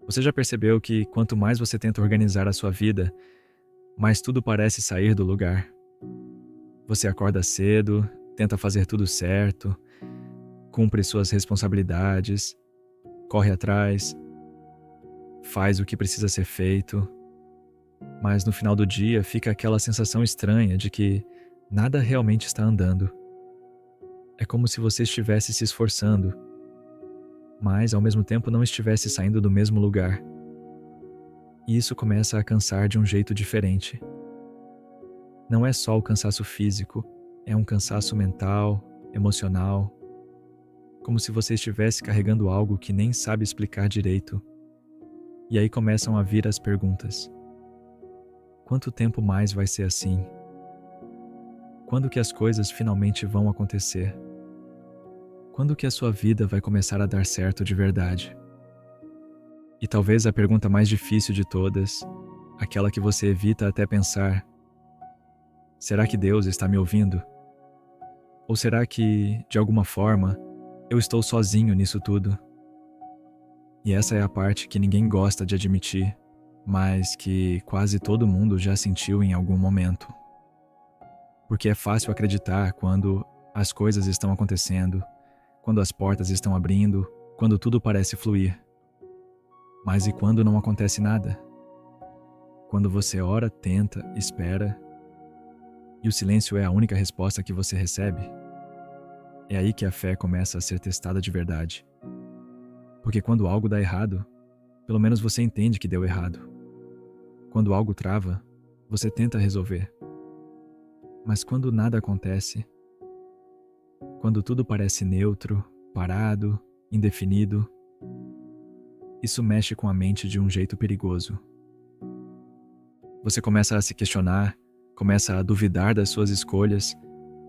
Você já percebeu que quanto mais você tenta organizar a sua vida, mais tudo parece sair do lugar? Você acorda cedo, tenta fazer tudo certo, cumpre suas responsabilidades, corre atrás, faz o que precisa ser feito, mas no final do dia fica aquela sensação estranha de que nada realmente está andando. É como se você estivesse se esforçando, mas ao mesmo tempo não estivesse saindo do mesmo lugar. E isso começa a cansar de um jeito diferente. Não é só o cansaço físico, é um cansaço mental, emocional, como se você estivesse carregando algo que nem sabe explicar direito. E aí começam a vir as perguntas. Quanto tempo mais vai ser assim? Quando que as coisas finalmente vão acontecer? Quando que a sua vida vai começar a dar certo de verdade? E talvez a pergunta mais difícil de todas, aquela que você evita até pensar: será que Deus está me ouvindo? Ou será que, de alguma forma, eu estou sozinho nisso tudo? E essa é a parte que ninguém gosta de admitir, mas que quase todo mundo já sentiu em algum momento. Porque é fácil acreditar quando as coisas estão acontecendo, quando as portas estão abrindo, quando tudo parece fluir. Mas e quando não acontece nada? Quando você ora, tenta, espera, e o silêncio é a única resposta que você recebe? É aí que a fé começa a ser testada de verdade. Porque quando algo dá errado, pelo menos você entende que deu errado. Quando algo trava, você tenta resolver. Mas quando nada acontece, quando tudo parece neutro, parado, indefinido, isso mexe com a mente de um jeito perigoso. Você começa a se questionar, começa a duvidar das suas escolhas,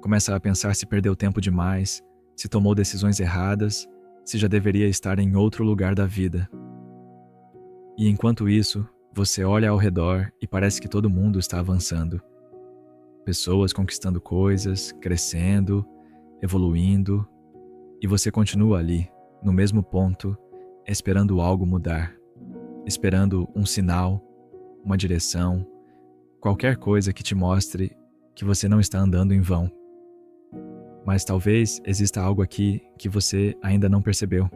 começa a pensar se perdeu tempo demais, se tomou decisões erradas, se já deveria estar em outro lugar da vida. E enquanto isso, você olha ao redor e parece que todo mundo está avançando. Pessoas conquistando coisas, crescendo, evoluindo, e você continua ali, no mesmo ponto, esperando algo mudar, esperando um sinal, uma direção, qualquer coisa que te mostre que você não está andando em vão. Mas talvez exista algo aqui que você ainda não percebeu.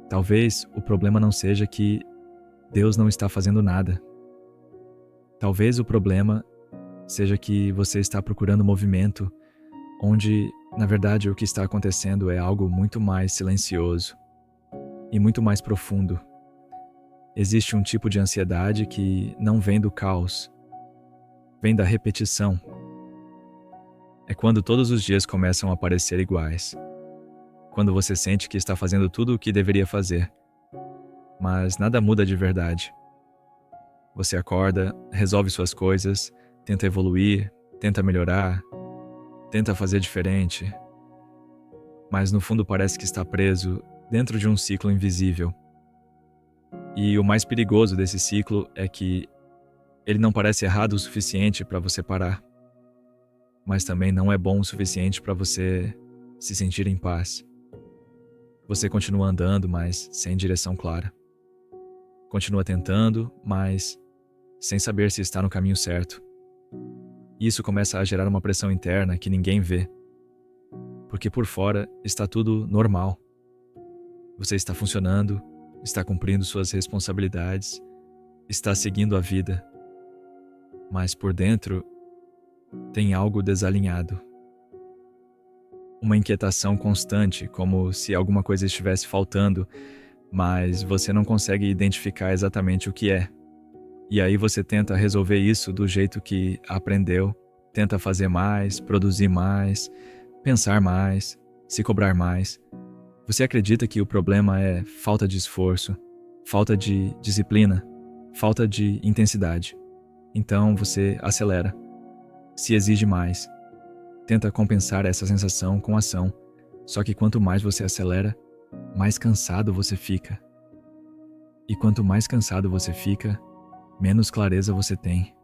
Talvez o problema não seja que Deus não está fazendo nada. Talvez o problema seja que você está procurando movimento onde, na verdade, o que está acontecendo é algo muito mais silencioso e muito mais profundo. Existe um tipo de ansiedade que não vem do caos, vem da repetição. É quando todos os dias começam a parecer iguais. Quando você sente que está fazendo tudo o que deveria fazer, mas nada muda de verdade. Você acorda, resolve suas coisas, tenta evoluir, tenta melhorar, tenta fazer diferente, mas no fundo parece que está preso dentro de um ciclo invisível. E o mais perigoso desse ciclo é que ele não parece errado o suficiente para você parar, mas também não é bom o suficiente para você se sentir em paz. Você continua andando, mas sem direção clara. Continua tentando, mas sem saber se está no caminho certo. Isso começa a gerar uma pressão interna que ninguém vê, porque por fora está tudo normal. Você está funcionando, está cumprindo suas responsabilidades, está seguindo a vida, mas por dentro tem algo desalinhado. Uma inquietação constante, como se alguma coisa estivesse faltando, mas você não consegue identificar exatamente o que é. E aí você tenta resolver isso do jeito que aprendeu, tenta fazer mais, produzir mais, pensar mais, se cobrar mais. Você acredita que o problema é falta de esforço, falta de disciplina, falta de intensidade. Então você acelera, se exige mais, tenta compensar essa sensação com ação, só que quanto mais você acelera, mais cansado você fica. E quanto mais cansado você fica, menos clareza você tem.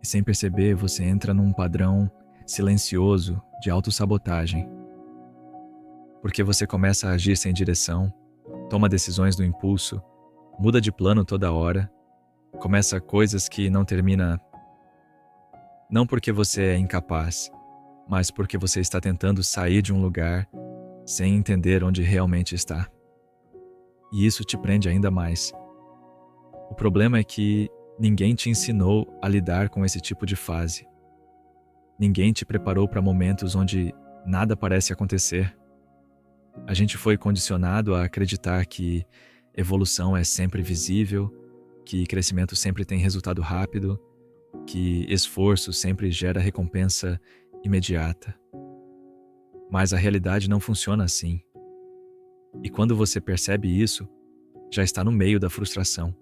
E sem perceber, você entra num padrão silencioso de autossabotagem. Porque você começa a agir sem direção, toma decisões do impulso muda de plano toda hora, começa coisas que não termina, não porque você é incapaz, mas porque você está tentando sair de um lugar sem entender onde realmente está. E isso te prende ainda mais. O problema é que ninguém te ensinou a lidar com esse tipo de fase. Ninguém te preparou para momentos onde nada parece acontecer. A gente foi condicionado a acreditar que evolução é sempre visível, que crescimento sempre tem resultado rápido, que esforço sempre gera recompensa imediata. Mas a realidade não funciona assim. E quando você percebe isso, já está no meio da frustração.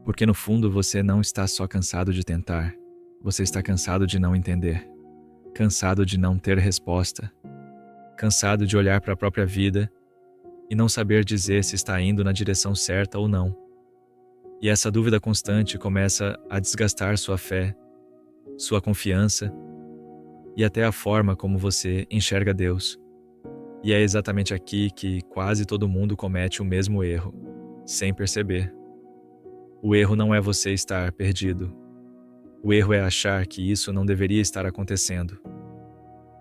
Porque no fundo você não está só cansado de tentar, você está cansado de não entender, cansado de não ter resposta, cansado de olhar para a própria vida e não saber dizer se está indo na direção certa ou não. E essa dúvida constante começa a desgastar sua fé, sua confiança e até a forma como você enxerga Deus. E é exatamente aqui que quase todo mundo comete o mesmo erro, sem perceber. O erro não é você estar perdido. O erro é achar que isso não deveria estar acontecendo.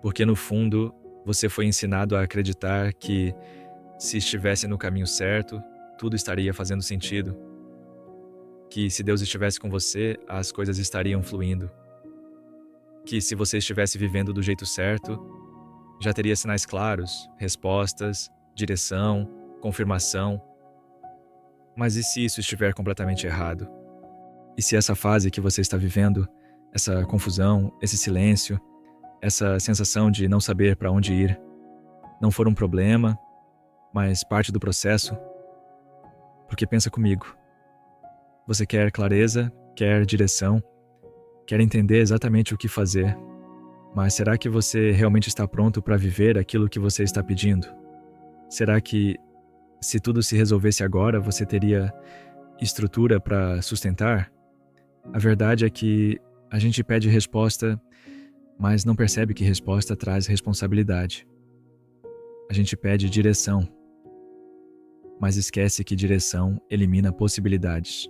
Porque no fundo, você foi ensinado a acreditar que, se estivesse no caminho certo, tudo estaria fazendo sentido. Que se Deus estivesse com você, as coisas estariam fluindo. Que se você estivesse vivendo do jeito certo, já teria sinais claros, respostas, direção, confirmação. Mas e se isso estiver completamente errado? E se essa fase que você está vivendo, essa confusão, esse silêncio, essa sensação de não saber para onde ir, não for um problema, mas parte do processo? Porque pensa comigo. Você quer clareza, quer direção, quer entender exatamente o que fazer, mas será que você realmente está pronto para viver aquilo que você está pedindo? Será que, se tudo se resolvesse agora, você teria estrutura para sustentar? A verdade é que a gente pede resposta, mas não percebe que resposta traz responsabilidade. A gente pede direção, mas esquece que direção elimina possibilidades.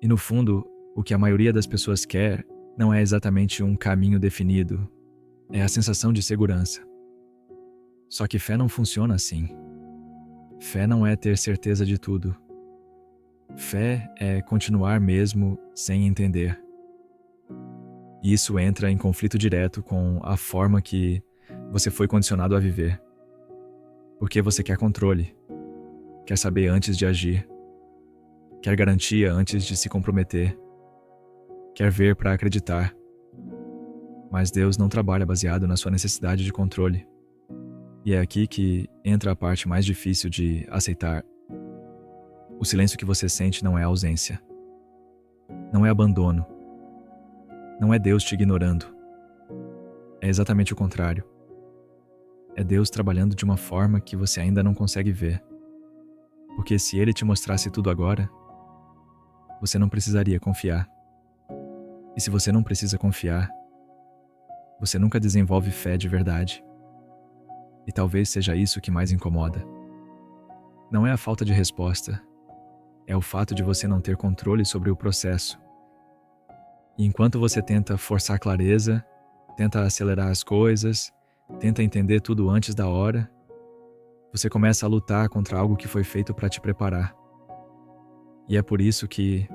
E no fundo, o que a maioria das pessoas quer não é exatamente um caminho definido, é a sensação de segurança. Só que fé não funciona assim. Fé não é ter certeza de tudo. Fé é continuar mesmo sem entender. E isso entra em conflito direto com a forma que você foi condicionado a viver. Porque você quer controle, quer saber antes de agir, quer garantia antes de se comprometer, quer ver para acreditar. Mas Deus não trabalha baseado na sua necessidade de controle. E é aqui que entra a parte mais difícil de aceitar. O silêncio que você sente não é ausência. Não é abandono. Não é Deus te ignorando. É exatamente o contrário. É Deus trabalhando de uma forma que você ainda não consegue ver. Porque se Ele te mostrasse tudo agora, você não precisaria confiar. E se você não precisa confiar, você nunca desenvolve fé de verdade. E talvez seja isso que mais incomoda. Não é a falta de resposta, é o fato de você não ter controle sobre o processo. E enquanto você tenta forçar clareza, tenta acelerar as coisas, tenta entender tudo antes da hora, você começa a lutar contra algo que foi feito para te preparar. E é por isso que,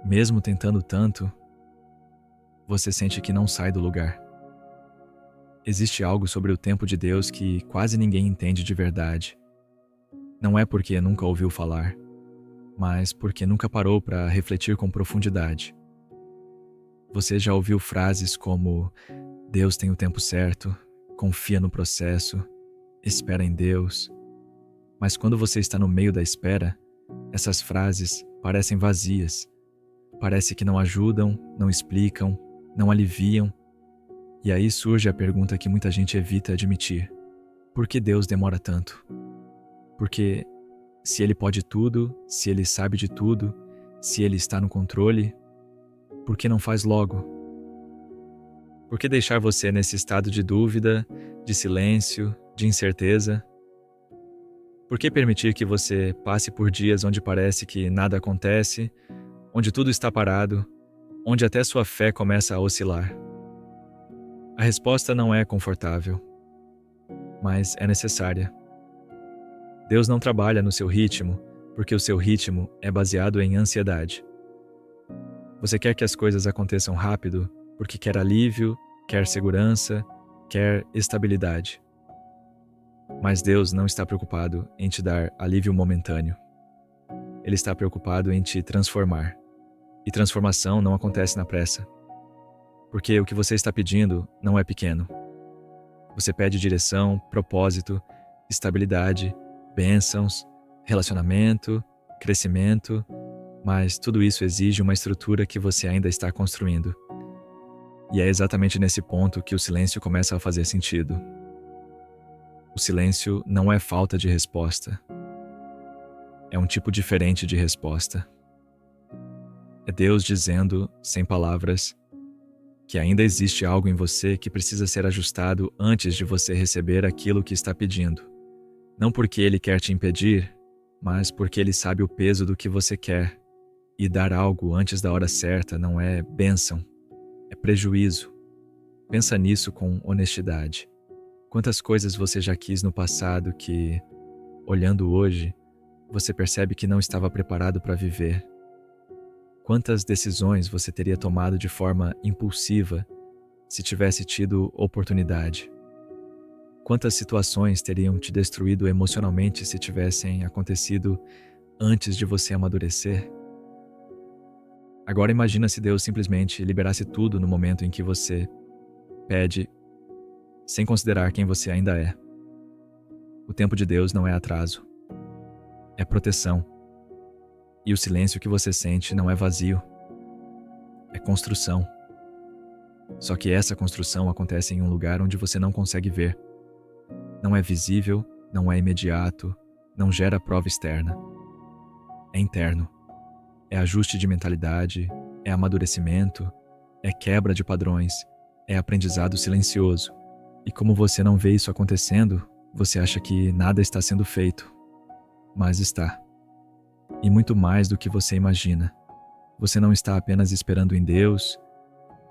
mesmo tentando tanto, você sente que não sai do lugar. Existe algo sobre o tempo de Deus que quase ninguém entende de verdade. Não é porque nunca ouviu falar, mas porque nunca parou para refletir com profundidade. Você já ouviu frases como Deus tem o tempo certo, confia no processo, espera em Deus. Mas quando você está no meio da espera, essas frases parecem vazias. Parece que não ajudam, não explicam, não aliviam. E aí surge a pergunta que muita gente evita admitir. Por que Deus demora tanto? Porque se Ele pode tudo, se Ele sabe de tudo, se Ele está no controle, por que não faz logo? Por que deixar você nesse estado de dúvida, de silêncio, de incerteza? Por que permitir que você passe por dias onde parece que nada acontece, onde tudo está parado, onde até sua fé começa a oscilar? A resposta não é confortável, mas é necessária. Deus não trabalha no seu ritmo, porque o seu ritmo é baseado em ansiedade. Você quer que as coisas aconteçam rápido, porque quer alívio, quer segurança, quer estabilidade. Mas Deus não está preocupado em te dar alívio momentâneo. Ele está preocupado em te transformar. E transformação não acontece na pressa. Porque o que você está pedindo não é pequeno. Você pede direção, propósito, estabilidade, bênçãos, relacionamento, crescimento, mas tudo isso exige uma estrutura que você ainda está construindo. E é exatamente nesse ponto que o silêncio começa a fazer sentido. O silêncio não é falta de resposta. É um tipo diferente de resposta. É Deus dizendo, sem palavras, que ainda existe algo em você que precisa ser ajustado antes de você receber aquilo que está pedindo. Não porque Ele quer te impedir, mas porque Ele sabe o peso do que você quer. E dar algo antes da hora certa não é bênção, é prejuízo. Pensa nisso com honestidade. Quantas coisas você já quis no passado que, olhando hoje, você percebe que não estava preparado para viver? Quantas decisões você teria tomado de forma impulsiva se tivesse tido oportunidade? Quantas situações teriam te destruído emocionalmente se tivessem acontecido antes de você amadurecer? Agora imagina se Deus simplesmente liberasse tudo no momento em que você pede, sem considerar quem você ainda é. O tempo de Deus não é atraso, é proteção. E o silêncio que você sente não é vazio, é construção. Só que essa construção acontece em um lugar onde você não consegue ver. Não é visível, não é imediato, não gera prova externa. É interno. É ajuste de mentalidade, é amadurecimento, é quebra de padrões, é aprendizado silencioso. E como você não vê isso acontecendo, você acha que nada está sendo feito. Mas está. E muito mais do que você imagina. Você não está apenas esperando em Deus,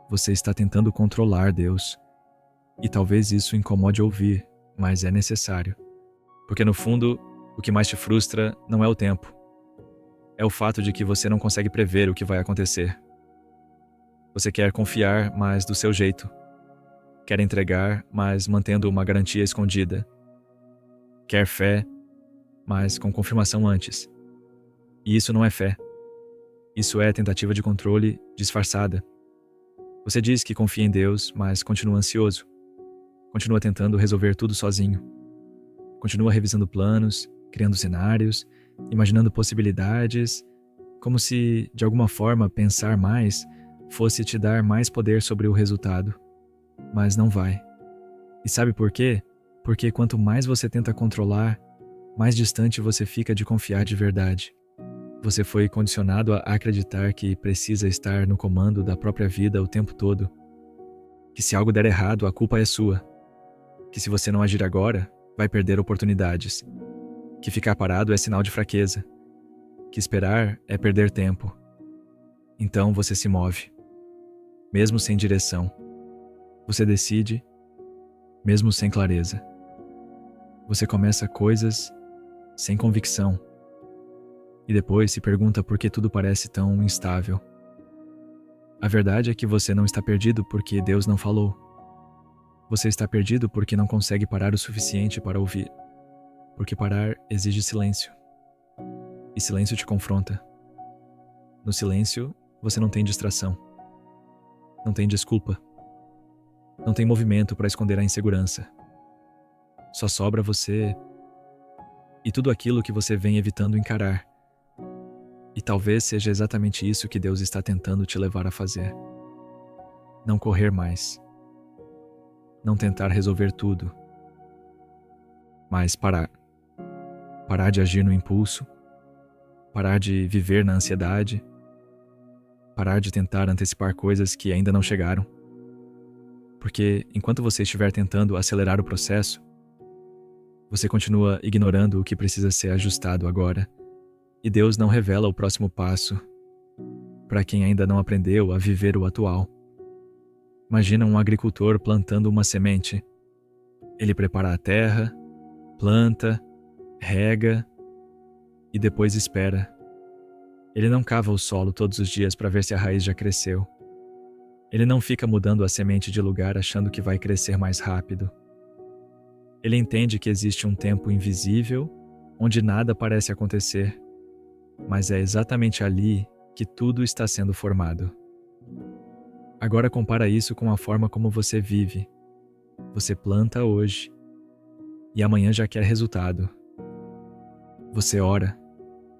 você está tentando controlar Deus. E talvez isso incomode ouvir, mas é necessário. Porque no fundo, o que mais te frustra não é o tempo. É o fato de que você não consegue prever o que vai acontecer. Você quer confiar, mas do seu jeito. Quer entregar, mas mantendo uma garantia escondida. Quer fé, mas com confirmação antes. E isso não é fé. Isso é tentativa de controle disfarçada. Você diz que confia em Deus, mas continua ansioso. Continua tentando resolver tudo sozinho. Continua revisando planos, criando cenários, imaginando possibilidades, como se, de alguma forma, pensar mais fosse te dar mais poder sobre o resultado. Mas não vai. E sabe por quê? Porque quanto mais você tenta controlar, mais distante você fica de confiar de verdade. Você foi condicionado a acreditar que precisa estar no comando da própria vida o tempo todo. Que se algo der errado, a culpa é sua. Que se você não agir agora, vai perder oportunidades. Que ficar parado é sinal de fraqueza. Que esperar é perder tempo. Então você se move. Mesmo sem direção. Você decide, mesmo sem clareza. Você começa coisas sem convicção. E depois se pergunta por que tudo parece tão instável. A verdade é que você não está perdido porque Deus não falou. Você está perdido porque não consegue parar o suficiente para ouvir. Porque parar exige silêncio. E silêncio te confronta. No silêncio, você não tem distração. Não tem desculpa. Não tem movimento para esconder a insegurança. Só sobra você e tudo aquilo que você vem evitando encarar. E talvez seja exatamente isso que Deus está tentando te levar a fazer. Não correr mais. Não tentar resolver tudo. Mas parar. Parar de agir no impulso. Parar de viver na ansiedade. Parar de tentar antecipar coisas que ainda não chegaram. Porque enquanto você estiver tentando acelerar o processo, Você continua ignorando o que precisa ser ajustado agora, e Deus não revela o próximo passo para quem ainda não aprendeu a viver o atual. Imagina um agricultor plantando uma semente. Ele prepara a terra, planta, rega e depois espera. Ele não cava o solo todos os dias para ver se a raiz já cresceu. Ele não fica mudando a semente de lugar achando que vai crescer mais rápido. Ele entende que existe um tempo invisível onde nada parece acontecer, mas é exatamente ali que tudo está sendo formado. Agora compara isso com a forma como você vive. Você planta hoje e amanhã já quer resultado. Você ora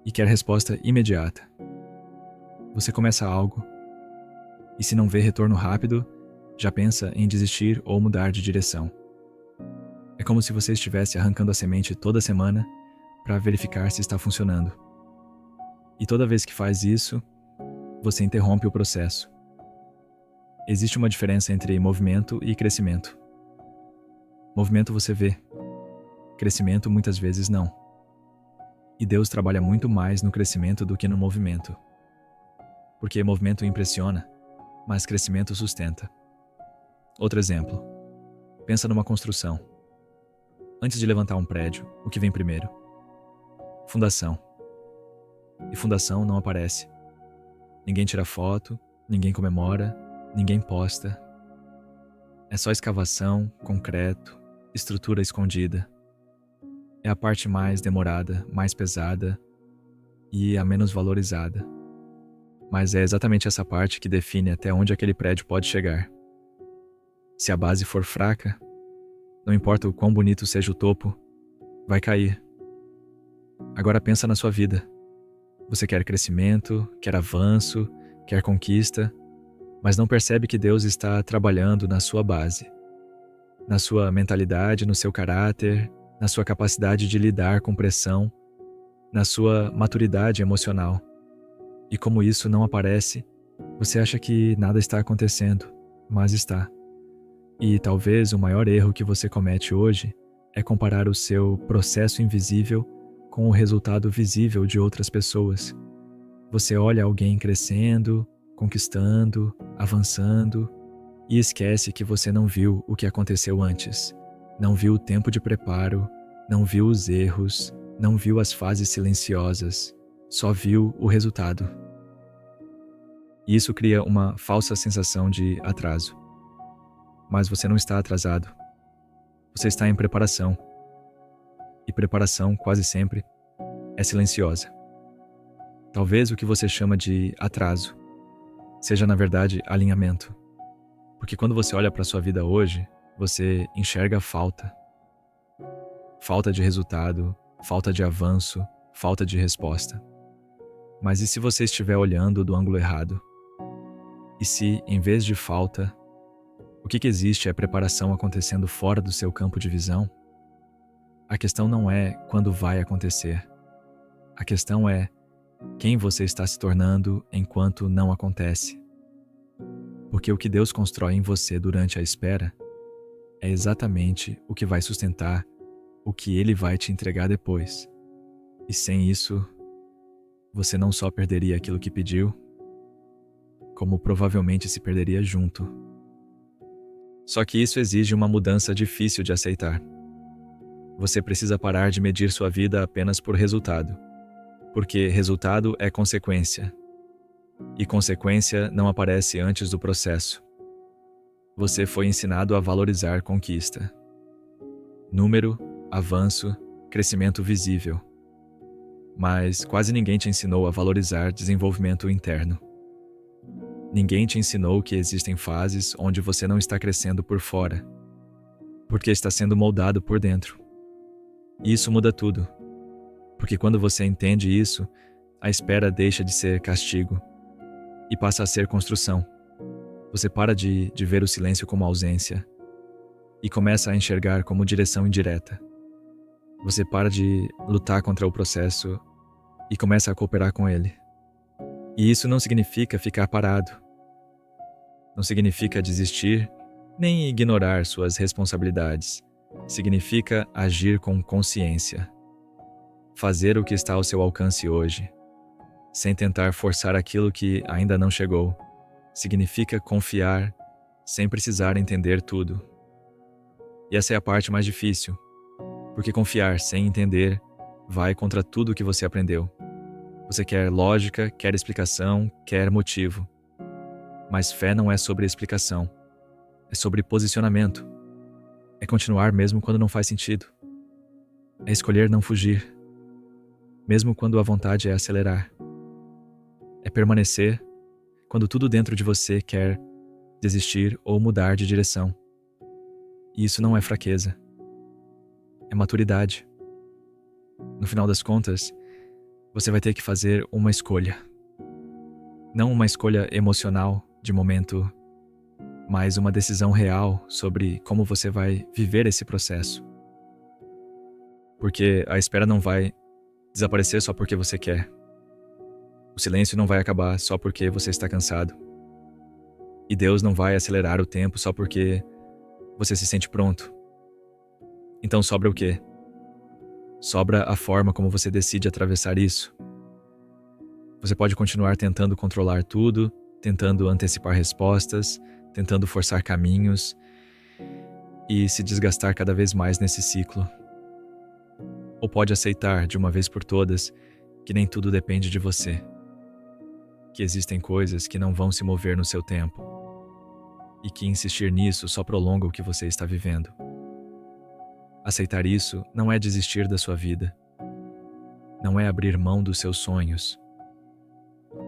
e quer resposta imediata. Você começa algo e, se não vê retorno rápido, já pensa em desistir ou mudar de direção. É como se você estivesse arrancando a semente toda semana para verificar se está funcionando. E toda vez que faz isso, você interrompe o processo. Existe uma diferença entre movimento e crescimento. Movimento você vê, crescimento muitas vezes não. E Deus trabalha muito mais no crescimento do que no movimento. Porque movimento impressiona, mas crescimento sustenta. Outro exemplo. Pensa numa construção. Antes de levantar um prédio, o que vem primeiro? Fundação. E fundação não aparece. Ninguém tira foto, ninguém comemora, ninguém posta. É só escavação, concreto, estrutura escondida. É a parte mais demorada, mais pesada e a menos valorizada. Mas é exatamente essa parte que define até onde aquele prédio pode chegar. Se a base for fraca, não importa o quão bonito seja o topo, vai cair. Agora pensa na sua vida. Você quer crescimento, quer avanço, quer conquista, mas não percebe que Deus está trabalhando na sua base, na sua mentalidade, no seu caráter, na sua capacidade de lidar com pressão, na sua maturidade emocional. E como isso não aparece, você acha que nada está acontecendo, mas está. E talvez o maior erro que você comete hoje é comparar o seu processo invisível com o resultado visível de outras pessoas. Você olha alguém crescendo, conquistando, avançando e esquece que você não viu o que aconteceu antes. Não viu o tempo de preparo, não viu os erros, não viu as fases silenciosas, só viu o resultado. E isso cria uma falsa sensação de atraso. Mas você não está atrasado. Você está em preparação. E preparação, quase sempre, é silenciosa. Talvez o que você chama de atraso seja, na verdade, alinhamento. Porque quando você olha para a sua vida hoje, você enxerga falta. Falta de resultado, falta de avanço, falta de resposta. Mas e se você estiver olhando do ângulo errado? E se, em vez de falta, o que existe é preparação acontecendo fora do seu campo de visão? A questão não é quando vai acontecer. A questão é quem você está se tornando enquanto não acontece. Porque o que Deus constrói em você durante a espera é exatamente o que vai sustentar o que Ele vai te entregar depois. E sem isso, você não só perderia aquilo que pediu, como provavelmente se perderia junto. Só que isso exige uma mudança difícil de aceitar. Você precisa parar de medir sua vida apenas por resultado, porque resultado é consequência, e consequência não aparece antes do processo. Você foi ensinado a valorizar conquista. Número, avanço, crescimento visível. Mas quase ninguém te ensinou a valorizar desenvolvimento interno. Ninguém te ensinou que existem fases onde você não está crescendo por fora, porque está sendo moldado por dentro. E isso muda tudo, porque quando você entende isso, a espera deixa de ser castigo e passa a ser construção. Você para de ver o silêncio como ausência e começa a enxergar como direção indireta. Você para de lutar contra o processo e começa a cooperar com ele. E isso não significa ficar parado. Não significa desistir, nem ignorar suas responsabilidades. significa agir com consciência. Fazer o que está ao seu alcance hoje, sem tentar forçar aquilo que ainda não chegou, significa confiar sem precisar entender tudo. E essa é a parte mais difícil, porque confiar sem entender vai contra tudo o que você aprendeu. Você quer lógica, quer explicação, quer motivo. Mas fé não é sobre explicação, é sobre posicionamento. É continuar mesmo quando não faz sentido. É escolher não fugir, mesmo quando a vontade é acelerar. É permanecer quando tudo dentro de você quer desistir ou mudar de direção. E isso não é fraqueza, é maturidade. No final das contas, você vai ter que fazer uma escolha. Não uma escolha emocional de momento, mas uma decisão real sobre como você vai viver esse processo. Porque a espera não vai desaparecer só porque você quer. O silêncio não vai acabar só porque você está cansado. E Deus não vai acelerar o tempo só porque você se sente pronto. Então sobra o quê? Sobra a forma como você decide atravessar isso. Você pode continuar tentando controlar tudo, tentando antecipar respostas, tentando forçar caminhos e se desgastar cada vez mais nesse ciclo. Ou pode aceitar, de uma vez por todas, que nem tudo depende de você. Que existem coisas que não vão se mover no seu tempo. E que insistir nisso só prolonga o que você está vivendo. Aceitar isso não é desistir da sua vida. Não é abrir mão dos seus sonhos.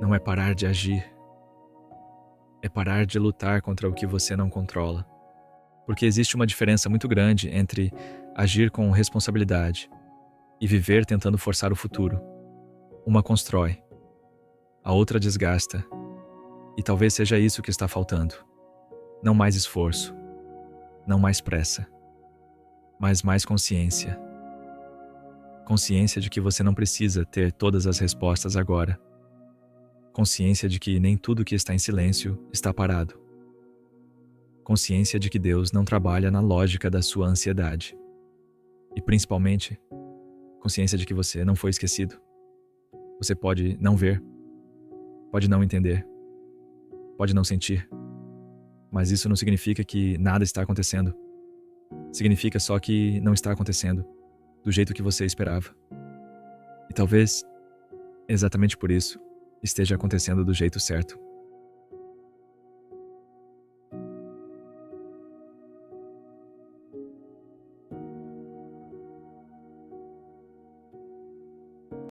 Não é parar de agir. É parar de lutar contra o que você não controla. Porque existe uma diferença muito grande entre agir com responsabilidade e viver tentando forçar o futuro. Uma constrói, a outra desgasta. E talvez seja isso que está faltando. Não mais esforço, não mais pressa, mas mais consciência. Consciência de que você não precisa ter todas as respostas agora. Consciência de que nem tudo que está em silêncio está parado. Consciência de que Deus não trabalha na lógica da sua ansiedade. E principalmente, consciência de que você não foi esquecido. Você pode não ver, pode não entender, pode não sentir, mas isso não significa que nada está acontecendo. Significa só que não está acontecendo do jeito que você esperava. E talvez, exatamente por isso, esteja acontecendo do jeito certo.